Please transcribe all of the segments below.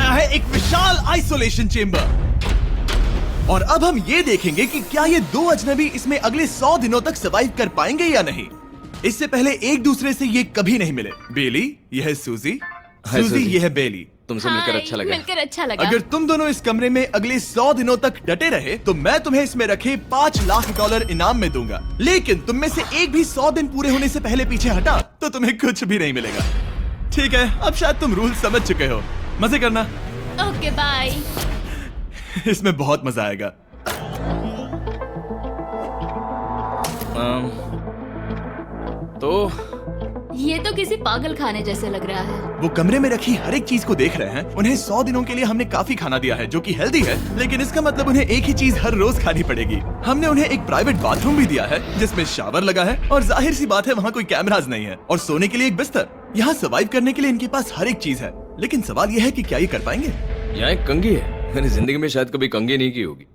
बनाया है एक विशाल आइसोलेशन चेंबर। और अब हम ये देखेंगे कि क्या ये दो अजनबी इसमें अगले 100 दिनों तक सर्वाइव कर पाएंगे या नहीं। इससे पहले एक दूसरे से ये कभी नहीं मिले। बेली, यह है सूजी, सूजी ये है बेली। तुमसे मिलकर अच्छा लगा। मिलकर अच्छा लगा। अगर तुम दोनों इस कमरे में अगले 100 दिनों तक डटे रहे तो मैं तुम्हें इसमें रखे $5 लाख इनाम में दूंगा। लेकिन तुम में से एक भी 100 दिन पूरे होने से पहले पीछे हटा तो तुम्हें कुछ भी नहीं मिलेगा। ठीक है, अब शायद तुम रूल समझ चुके हो। मजे करना। Okay bye. इसमें बहुत मजा आएगा। तो ये तो किसी पागल खाने जैसे लग रहा है। वो कमरे में रखी हर एक चीज को देख रहे हैं। उन्हें 100 दिनों के लिए हमने काफी खाना दिया है जो कि हेल्दी है, लेकिन इसका मतलब उन्हें एक ही चीज हर रोज खानी पड़ेगी। हमने उन्हें एक प्राइवेट बाथरूम भी दिया है जिसमें शावर लगा है और जाहिर सी बात है वहाँ कोई कैमराज नहीं है, और सोने के लिए एक बिस्तर। यहाँ सर्वाइव करने के लिए इनके पास हर एक चीज है, लेकिन सवाल यह है कि क्या ये कर पाएंगे। यहाँ एक कंघी है। मैंने जिंदगी में शायद कभी कंघी नहीं की होगी।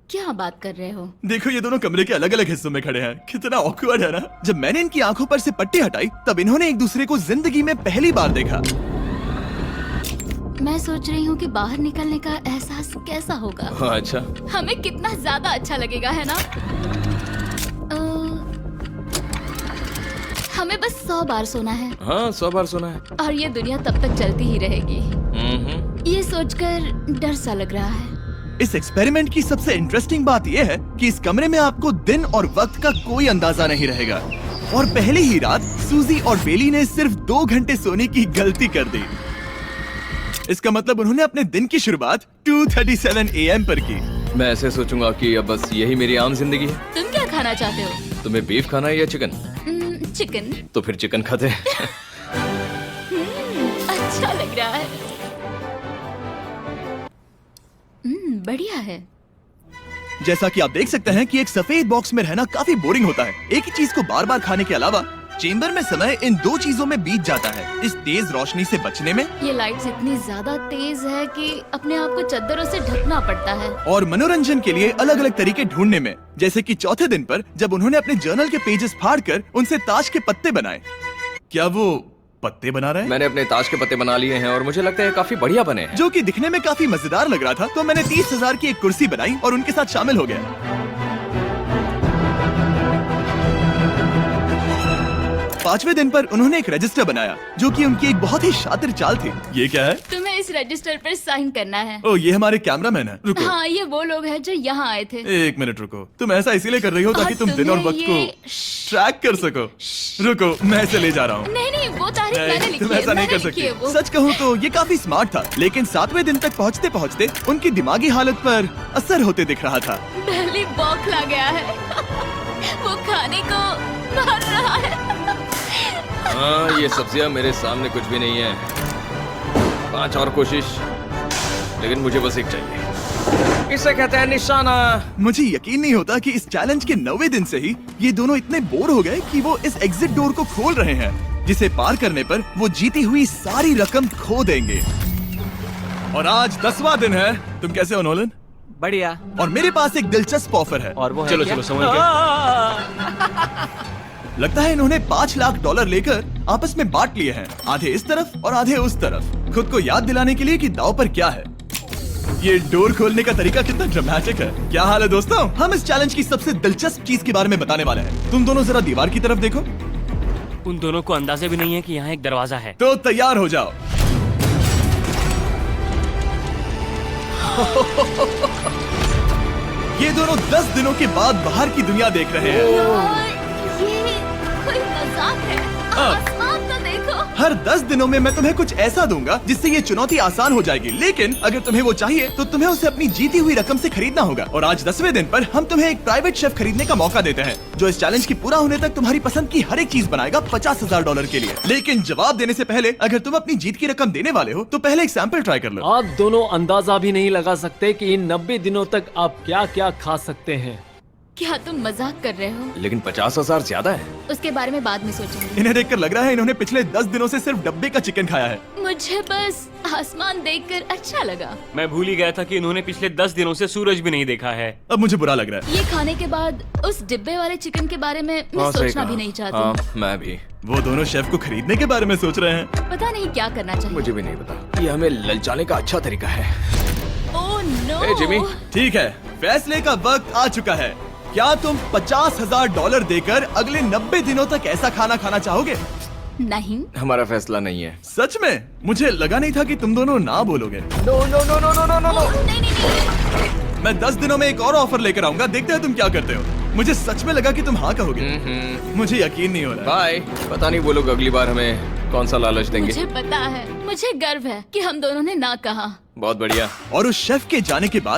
क्या बात कर रहे हो? देखो ये दोनों कमरे के अलग अलग हिस्सों में खड़े हैं। कितना ऑकवर्ड है ना। जब मैंने इनकी आंखों पर से पट्टी हटाई तब इन्होंने एक दूसरे को जिंदगी में पहली बार देखा। मैं सोच रही हूँ कि बाहर निकलने का एहसास कैसा होगा। हाँ, अच्छा। हमें कितना ज्यादा अच्छा लगेगा, है ना? हमें बस 100 बार सोना है। हाँ, 100 बार सोना है। और ये दुनिया तब तक चलती ही रहेगी। ये सोचकर डर सा लग रहा है। इस एक्सपेरिमेंट की सबसे इंटरेस्टिंग बात यह है कि इस कमरे में आपको दिन और वक्त का कोई अंदाजा नहीं रहेगा। और पहली ही रात सूजी और बेली ने सिर्फ 2 घंटे सोने की गलती कर दी। इसका मतलब उन्होंने अपने दिन की शुरुआत 2:37 AM पर की। मैं ऐसे सोचूंगा कि अब बस यही मेरी आम जिंदगी है। तुम क्या खाना चाहते हो? तुम्हें बीफ खाना है या चिकन? चिकन। तो फिर चिकन खाते हैं। अच्छा लग रहा है। बढ़िया है। जैसा कि आप देख सकते हैं कि एक सफेद बॉक्स में रहना काफी बोरिंग होता है। एक ही चीज को बार बार खाने के अलावा चेंबर में समय इन 2 चीजों में बीत जाता है। इस तेज रोशनी से बचने में, ये लाइट्स इतनी ज्यादा तेज है कि अपने आप को चादरों से ढकना पड़ता है, और मनोरंजन के लिए अलग अलग तरीके ढूंढने में। जैसे कि चौथे दिन पर जब उन्होंने अपने जर्नल के पेजेस फाड़कर उनसे ताश के पत्ते बनाए। क्या वो पत्ते बना रहे हैं? मैंने अपने ताश के पत्ते बना लिए हैं और मुझे लगता है काफी बढ़िया बने हैं। जो कि दिखने में काफी मजेदार लग रहा था, तो मैंने 30,000 की एक कुर्सी बनाई और उनके साथ शामिल हो गया। 5वें दिन पर उन्होंने एक रजिस्टर बनाया जो कि उनकी एक बहुत ही शातिर चाल थी। ये क्या है? तुम्हें इस रजिस्टर पर साइन करना है। ओ, ये हमारे कैमरामैन है। रुको। हाँ, ये वो लोग हैं जो यहाँ आए थे। 1 मिनट रुको। तुम ऐसा इसीलिए कर रही हो ताकि और तुम दिन और तुम्हें वक्त को ये ट्रैक कर सको। रुको, मैं इसे ले जा रहा हूँ। नहीं नहीं, वो तारीफ मैंने लिखी तुम है। ऐसा नहीं कर मैंने लिखी है सकती। वो। सच कहूँ तो ये काफी स्मार्ट था, लेकिन 7वें दिन तक पहुँचते पहुँचते उनकी दिमागी हालत पर असर होते दिख रहा था। पहली बौखला गया है। वो खाने को मार रहा है। हाँ, ये सब्जियां मेरे सामने कुछ भी नहीं है। 5 और कोशिश, लेकिन मुझे बस एक चाहिए। इसे कहते हैं निशाना। मुझे यकीन नहीं होता कि इस चैलेंज के 9वें दिन से ही ये दोनों इतने बोर हो गए कि वो इस एग्जिट डोर को खोल रहे हैं, जिसे पार करने पर वो जीती हुई सारी रकम खो देंगे। और आज 10वां दिन है। तुम कैसे हो नोलन? बढ़िया। और मेरे पास एक दिलचस्प ऑफर है। और वो है चलो क्या? चलो, समझ गए। लगता है इन्होंने $5 लाख लेकर आपस में बांट लिए हैं, आधे इस तरफ और आधे उस तरफ, खुद को याद दिलाने के लिए कि दांव पर क्या है। ये डोर खोलने का तरीका कितना ड्रामेटिक है। क्या हाल है दोस्तों? हम इस चैलेंज की सबसे दिलचस्प चीज के बारे में बताने वाले हैं। तुम दोनों जरा दीवार की तरफ देखो। उन दोनों को अंदाजा भी नहीं है कि यहाँ एक दरवाजा है। तो तैयार हो जाओ। ये दोनों 10 दिनों के बाद बाहर की दुनिया देख रहे हैं। यार, ये कोई मजाक है। आसमान तो देखो। हर 10 दिनों में मैं तुम्हें कुछ ऐसा दूंगा जिससे ये चुनौती आसान हो जाएगी, लेकिन अगर तुम्हें वो चाहिए तो तुम्हें उसे अपनी जीती हुई रकम से खरीदना होगा। और आज 10वें दिन पर हम तुम्हें एक प्राइवेट शेफ खरीदने का मौका देते हैं जो इस चैलेंज की पूरा होने तक तुम्हारी पसंद की हर एक चीज बनाएगा $50,000 के लिए। लेकिन जवाब देने से पहले अगर तुम अपनी जीत की रकम देने वाले हो तो पहले एक सैंपल ट्राई कर लो। आप दोनों अंदाजा भी नहीं लगा सकते कि इन 90 दिनों तक आप क्या क्या खा सकते हैं। क्या तुम मजाक कर रहे हो? लेकिन 50,000 ज्यादा है। उसके बारे में बाद में सोचेंगे। इन्हें देखकर लग रहा है इन्होंने पिछले 10 दिनों से सिर्फ डब्बे का चिकन खाया है। मुझे बस आसमान देखकर अच्छा लगा। मैं भूल ही गया था कि इन्होंने पिछले 10 दिनों से सूरज भी नहीं देखा है। अब मुझे बुरा लग रहा है। ये खाने के बाद उस डिब्बे वाले चिकन के बारे में मैं सही सोचना कहा। भी नहीं चाहती। हाँ, मैं भी। वो दोनों शेफ को खरीदने के बारे में सोच रहे हैं। पता नहीं क्या करना चाहिए। मुझे भी नहीं पता। ये हमें ललचाने का अच्छा तरीका है। Oh no. ए, जिमी। ठीक है, फैसले का वक्त आ चुका है। क्या तुम $50,000 देकर अगले 90 दिनों तक ऐसा खाना खाना चाहोगे? नहीं। हमारा फैसला नहीं है। सच में? मुझे लगा नहीं था कि तुम दोनों ना बोलोगे। No no no no no no no. Oh, नहीं नहीं नहीं। मैं 10 दिनों में एक और ऑफर लेकर आऊंगा, देखते हैं तुम क्या करते हो। मुझे सच में लगा कि तुम हाँ कहोगे। मुझे यकीन नहीं हो रहा। बाय। पता नहीं वो लोग अगली बार हमें कौन सा लालच देंगे। मुझे पता है। मुझे गर्व है कि हम दोनों ने ना कहा। बहुत बढ़िया। और उस शेफ के जाने के बाद